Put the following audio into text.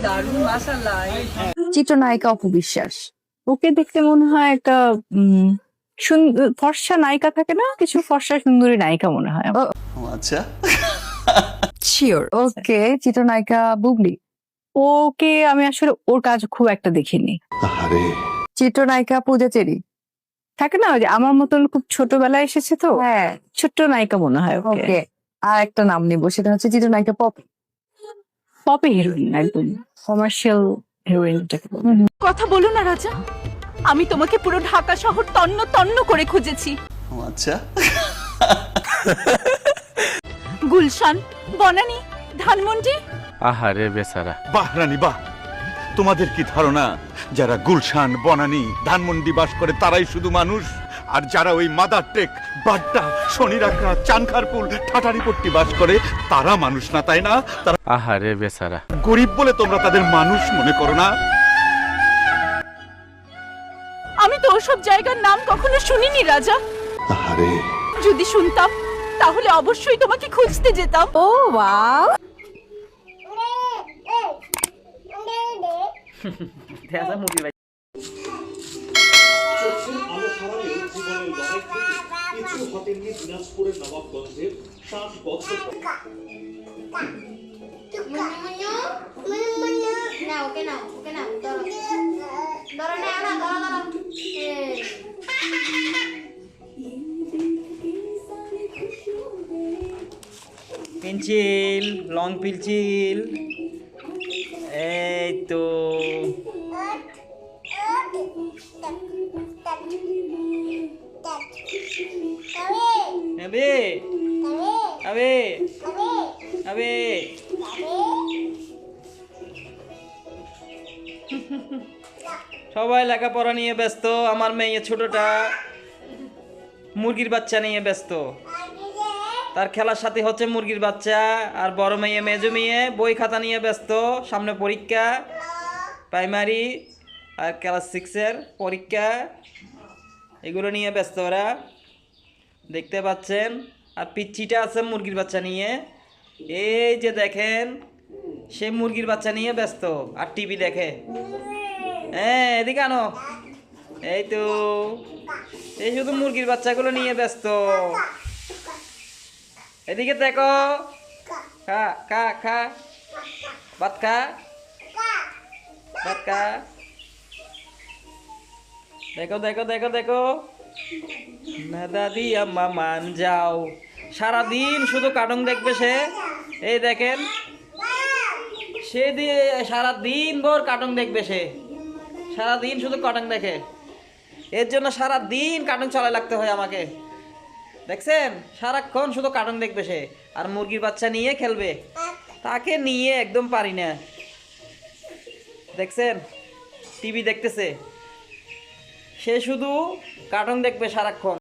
দারুণ মাশাআল্লাহ। চিত্রনায়িকা অপু বিশ্বাস। ওকে দেখতে মনে হয় একটা ফর্সা নায়িকা থাকে না, কিছু ফর্সা সুন্দরী নায়িকা মনে হয়। আচ্ছা, শিওর। ওকে, চিত্রনায়িকা বুবলি। ওকে আমি আসলে ওর কাজ খুব একটা দেখিনি। আরে চিত্রনায়িকা পূজা চেরি। থাকে না ওই যে আমার মতন খুব ছোটবেলায় এসেছে তো, হ্যাঁ, ছোট্ট নায়িকা মনে হয় ওকে। ওকে। আর একটা নাম নিব, সেটা হচ্ছে চিত্রনায়িকা পপি। পপি হিরোইন, একদম কমার্শিয়াল হিরোইন। কথা বলো না রাজা, আমি তোমাকে পুরো ঢাকা শহর তন্ন তন্ন করে খুঁজেছি। আচ্ছা, গুলশান, বনানী, ধানমন্ডি। আহারে বেচারা। বাহ রানী বাহ, তোমাদের কি ধারণা যারা গুলশান, বনানী, ধানমন্ডি বাস করে তারাই শুধু মানুষ, আর যারা ওই মাদার টেক, বাড্ডা, শনিরাখা, চানখারপুল, ঠাটারিপট্টি বাস করে তারা মানুষ না, তাই না? তারা আহারে বেচারা। গরিব বলে তোমরা তাদের মানুষ মনে করো না। আমি তো ওসব জায়গার নাম কখনো শুনিনি রাজা। আরে যদি শুনতাম তাহলে অবশ্যই তোমাকে খুঁজতে যেতাম। ও ওয়াও। আলো হারালেও জীবনের লড়াই থেকে কিছু হটেননি দিনাজপুরের নবাবগঞ্জের 7 বছর পেন্সিল, লং পেন্সিল, এই তো। আবে আবে আবে সবাই লেখাপড়া নিয়ে ব্যস্ত, আমার মেয়ে ছোটটা মুরগির বাচ্চা নিয়ে ব্যস্ত। তার খেলার সাথে হচ্ছে মুরগির বাচ্চা। আর বড় মেয়ে, মেজো মেয়ে বই খাতা নিয়ে ব্যস্ত, সামনে পরীক্ষা, প্রাইমারি আর ক্লাস 6-এর পরীক্ষা, এগুলো নিয়ে ব্যস্ত ওরা, দেখতে পাচ্ছেন। আর পিচ্চিটা আছে মুরগির বাচ্চা নিয়ে, এই যে দেখেন, সে মুরগির বাচ্চা নিয়ে ব্যস্ত আর টিভি দেখে। হ্যাঁ, এদিকে আনো। এই তো, এই শুধু মুরগির বাচ্চাগুলো নিয়ে ব্যস্ত। এদিকে দেখো, খা খা খা, ভাত খা, ভাত খা। দেখো দেখো দেখো দেখো, না দাদি আম্মা মান যাও। সারাদিন শুধু কার্টুন দেখবে সে। এই দেখেন, সে দিয়ে সারাদিন ভোর কার্টুন দেখবে সে, সারাদিন শুধু কার্টুন দেখে। এর জন্য সারাদিন কার্টুন চালায় লাগতে হয় আমাকে, দেখছেন? সারাক্ষণ শুধু কার্টুন দেখবে সে, আর মুরগির বাচ্চা নিয়ে খেলবে। তাকে নিয়ে একদম পারি না, দেখছেন? টিভি দেখতেছে, সে শুধু কার্টুন দেখবে সারাক্ষণ।